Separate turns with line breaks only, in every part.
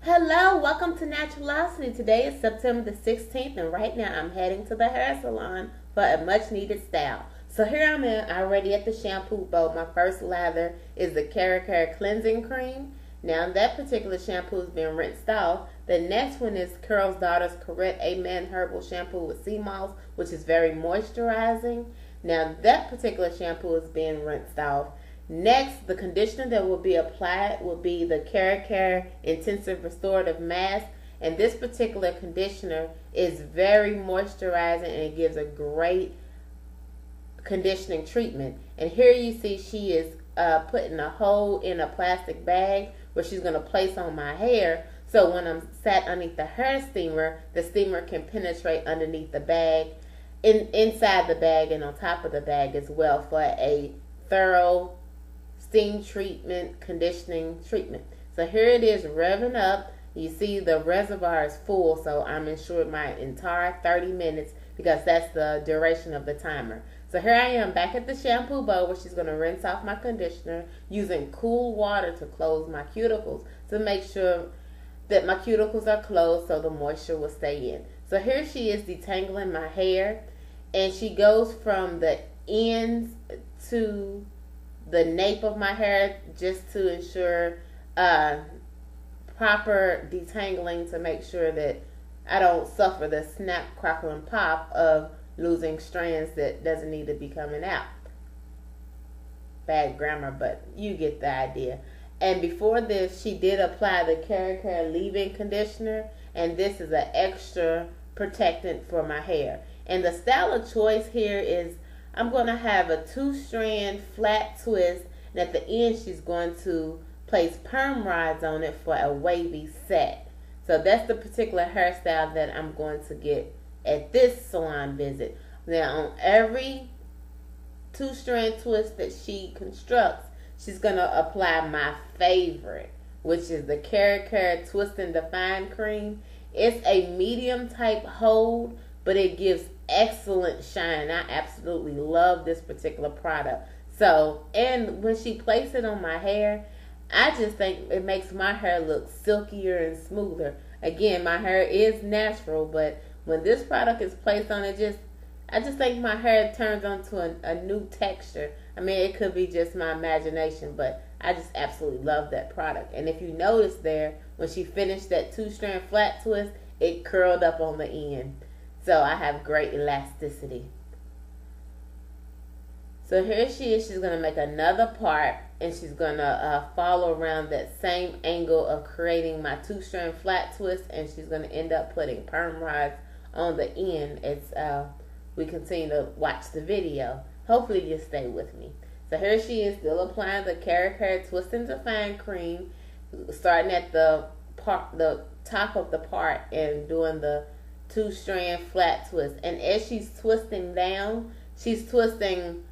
Hello, welcome to Naturalocity. Today is September the 16th, and right now I'm heading to the hair salon for a much needed style. So here I'm already at the shampoo bowl. My first lather is the Care Cleansing Cream. Now that particular shampoo has been rinsed off. The next one is Curl's Daughter's Correct Amen Herbal Shampoo with Sea Moss, which is very moisturizing. Now that particular shampoo is being rinsed off. Next, the conditioner that will be applied will be the Care Intensive Restorative Mask. And this particular conditioner is very moisturizing and it gives a great conditioning treatment. And here you see she is putting a hole in a plastic bag where she's going to place on my hair. So when I'm sat underneath the hair steamer, the steamer can penetrate underneath the bag, inside the bag and on top of the bag as well for a thorough steam treatment, conditioning treatment. So here it is revving up. You see the reservoir is full, so I'm ensured my entire 30 minutes because that's the duration of the timer. So here I am back at the shampoo bowl where she's going to rinse off my conditioner using cool water to close my cuticles to make sure that my cuticles are closed so the moisture will stay in. So here she is detangling my hair, and she goes from the ends to the nape of my hair just to ensure proper detangling to make sure that I don't suffer the snap, crackle, and pop of losing strands that doesn't need to be coming out. Bad grammar, but you get the idea. And before this, she did apply the Care leave-in conditioner, and this is an extra protectant for my hair. And the style of choice here is I'm going to have a 2-strand flat twist, and at the end she's going to place perm rods on it for a wavy set. So that's the particular hairstyle that I'm going to get at this salon visit. Now on every 2-strand twist that she constructs, she's going to apply my favorite, which is the Care Twist and Define Cream. It's a medium type hold, but it gives excellent shine. I absolutely love this particular product. So, and when she placed it on my hair, I just think it makes my hair look silkier and smoother. Again, my hair is natural, but when this product is placed on it, I just think my hair turns onto a new texture. I mean, it could be just my imagination, but I just absolutely love that product. And if you notice there, when she finished that 2-strand flat twist, it curled up on the end. So I have great elasticity. So here she is. She's going to make another part, and she's going to follow around that same angle of creating my 2-strand flat twist, and she's going to end up putting perm rods on the end as we continue to watch the video. Hopefully you'll stay with me. So here she is still applying the Care Twist and Define Cream, starting at the top of the part and doing the 2-strand flat twist. And as she's twisting down, she's twisting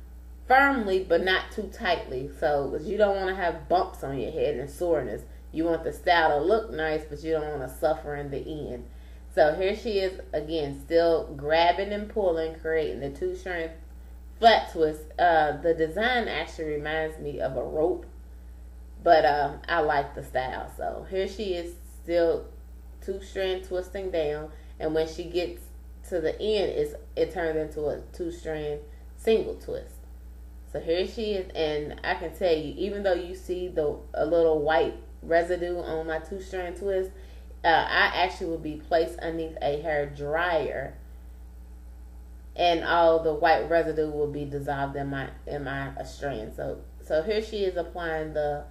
firmly but not too tightly, so you don't want to have bumps on your head and soreness. You want the style to look nice, but you don't want to suffer in the end. So here she is again, still grabbing and pulling, creating the 2-strand flat twist. The design actually reminds me of a rope, but I like the style. So here she is still 2-strand twisting down, and when she gets to the end, it turns into a 2-strand single twist. So here she is, and I can tell you, even though you see a little white residue on my 2-strand twist, I actually will be placed underneath a hair dryer, and all the white residue will be dissolved in my strand. So here she is applying the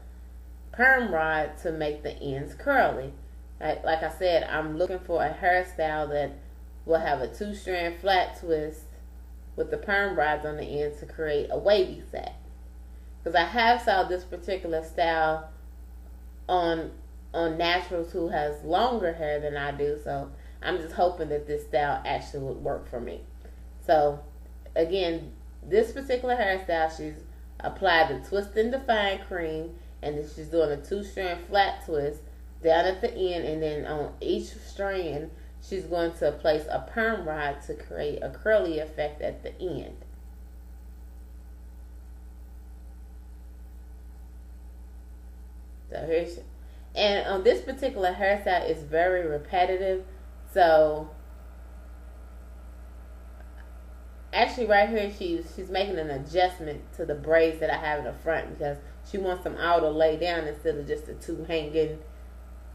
perm rod to make the ends curly. Like I said, I'm looking for a hairstyle that will have a 2-strand flat twist with the perm rods on the end to create a wavy set. Because I have saw this particular style on naturals who has longer hair than I do, so I'm just hoping that this style actually would work for me. So again, this particular hairstyle, she's applied the Twist and Define Cream, and then she's doing a 2-strand flat twist down at the end, and then on each strand she's going to place a perm rod to create a curly effect at the end. So here's And on this particular hairstyle, it's very repetitive. So actually right here, she's making an adjustment to the braids that I have in the front, because she wants them all to lay down instead of just the two hanging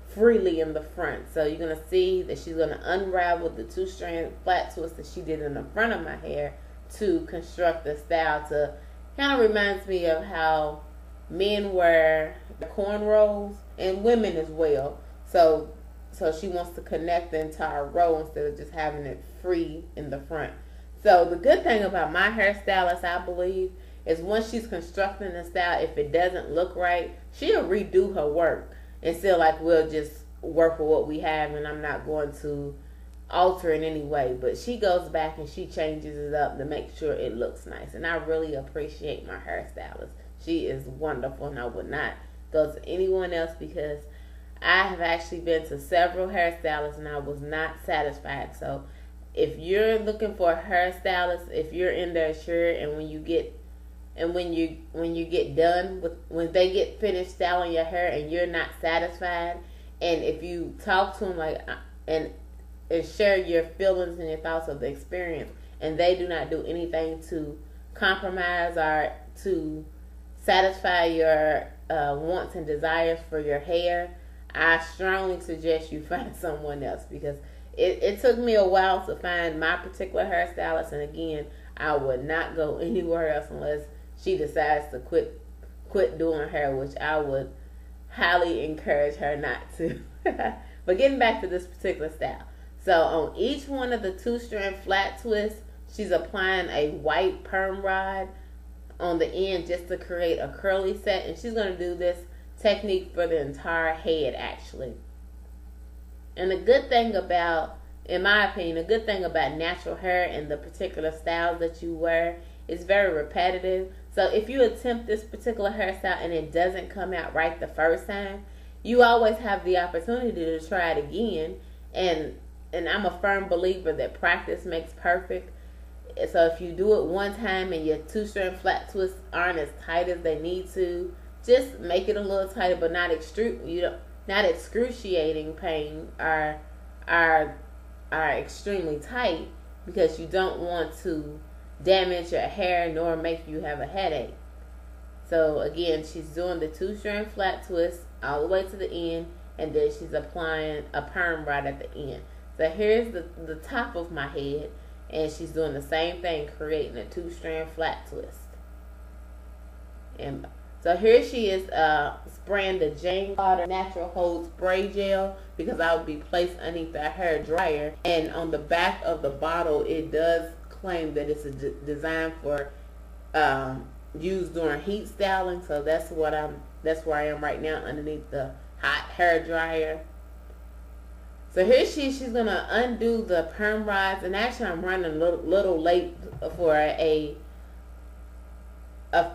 freely in the front. So you're going to see that she's going to unravel the 2-strand flat twist that she did in the front of my hair to construct the style. To kind of reminds me of how men wear cornrows, and women as well. So she wants to connect the entire row instead of just having it free in the front. So the good thing about my hairstylist, I believe, is once she's constructing the style, if it doesn't look right, she'll redo her work. And still, like, we'll just work with what we have, and I'm not going to alter in any way. But she goes back and she changes it up to make sure it looks nice. And I really appreciate my hairstylist. She is wonderful, and I would not go to anyone else, because I have actually been to several hairstylists and I was not satisfied. So if you're looking for a hairstylist, if you're in there, sure, and when you get done with, when they get finished styling your hair and you're not satisfied, and if you talk to them like and share your feelings and your thoughts of the experience, and they do not do anything to compromise or to satisfy your wants and desires for your hair, I strongly suggest you find someone else, because it took me a while to find my particular hairstylist. And again, I would not go anywhere else unless she decides to quit doing hair, which I would highly encourage her not to. But getting back to this particular style, so on each one of the 2-strand flat twists, she's applying a white perm rod on the end just to create a curly set, and she's going to do this technique for the entire head actually. And the good thing about, in my opinion, the good thing about natural hair and the particular styles that you wear is very repetitive. So if you attempt this particular hairstyle and it doesn't come out right the first time, you always have the opportunity to try it again. And I'm a firm believer that practice makes perfect. So if you do it one time and your 2-strand flat twists aren't as tight as they need to, just make it a little tighter, but not excruciating pain are extremely tight, because you don't want to damage your hair nor make you have a headache. So again, she's doing the 2-strand flat twist all the way to the end, and then she's applying a perm rod at the end. So here's the top of my head, and she's doing the same thing, creating a 2-strand flat twist. And so here she is spraying the Jane Carter Natural Hold Spray Gel, because I would be placed underneath the hair dryer. And on the back of the bottle, it does claim that it's designed for use during heat styling. So that's where I am right now, underneath the hot hair dryer. So here she's gonna undo the perm rods, and actually I'm running a little late for a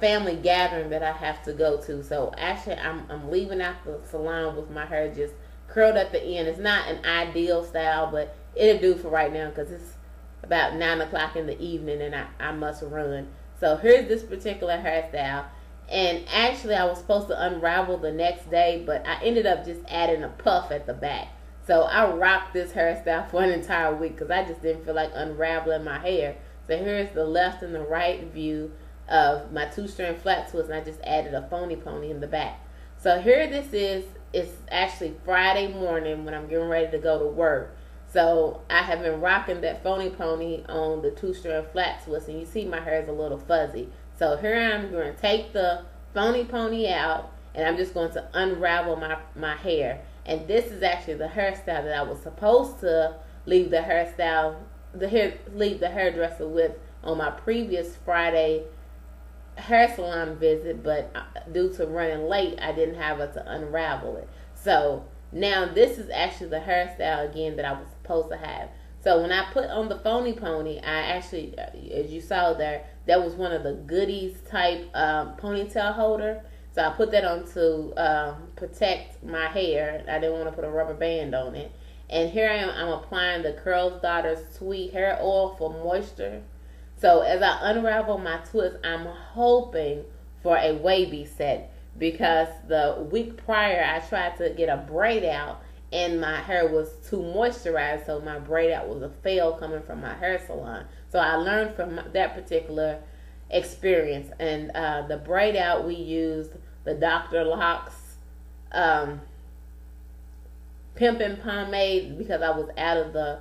family gathering that I have to go to. So actually I'm leaving out the salon with my hair just curled at the end. It's not an ideal style, but it'll do for right now, because it's about 9 o'clock in the evening and I must run. So here's this particular hairstyle. And actually I was supposed to unravel the next day, but I ended up just adding a puff at the back. So I rocked this hairstyle for an entire week because I just didn't feel like unraveling my hair. So here's the left and the right view of my 2-strand flat twist, and I just added a phony pony in the back. So here this is. It's actually Friday morning when I'm getting ready to go to work. So I have been rocking that phony pony on the 2-strand flat twist, and you see my hair is a little fuzzy. So here I'm going to take the phony pony out, and I'm just going to unravel my hair. And this is actually the hairstyle that I was supposed to leave the hairdresser with on my previous Friday hair salon visit, but due to running late, I didn't have it to unravel it. So now this is actually the hairstyle again that I was supposed to have. So when I put on the phony pony, I actually, as you saw there, that was one of the goodies type ponytail holder. So I put that on to protect my hair. I didn't want to put a rubber band on it. And here I am, I'm applying the Curls Daughter Sweet Hair Oil for moisture. So as I unravel my twist, I'm hoping for a wavy set, because the week prior I tried to get a braid out and my hair was too moisturized, so my braid out was a fail coming from my hair salon. So I learned from that particular experience, and the braid out we used the Dr. Locks pimping pomade because I was out of the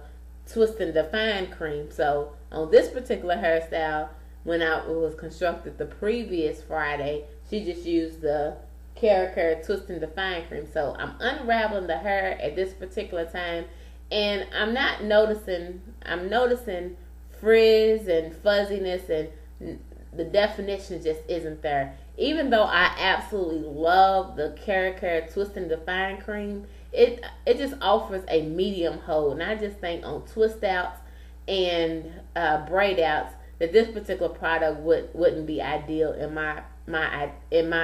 Twist and Define cream. So on this particular hairstyle, when I was constructed the previous Friday, she just used the Care Twist and Define cream. So I'm unraveling the hair at this particular time, and I'm noticing frizz and fuzziness, and the definition just isn't there. Even though I absolutely love the Care Twist and Define cream, it just offers a medium hold, and I just think on twist outs and braid outs that this particular product wouldn't be ideal in my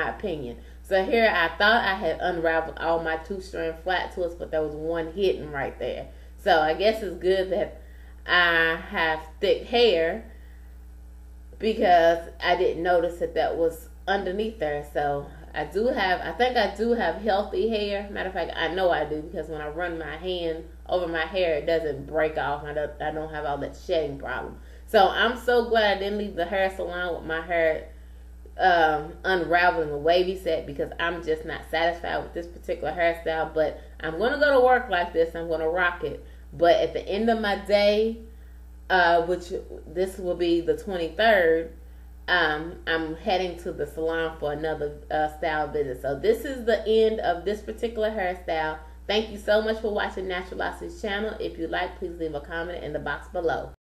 opinion. So here I thought I had unraveled all my 2-strand flat twists, but there was one hidden right there. So I guess it's good that I have thick hair, because I didn't notice that was underneath there. So I think I do have healthy hair. Matter of fact, I know I do, because when I run my hand over my hair, it doesn't break off. I don't have all that shedding problem. So I'm so glad I didn't leave the hair salon with my hair unraveling the wavy set, because I'm just not satisfied with this particular hairstyle. But I'm going to go to work like this. I'm going to rock it. But at the end of my day, which this will be the 23rd, I'm heading to the salon for another style visit. So this is the end of this particular hairstyle. Thank you so much for watching Naturalocity's channel. If you like, please leave a comment in the box below.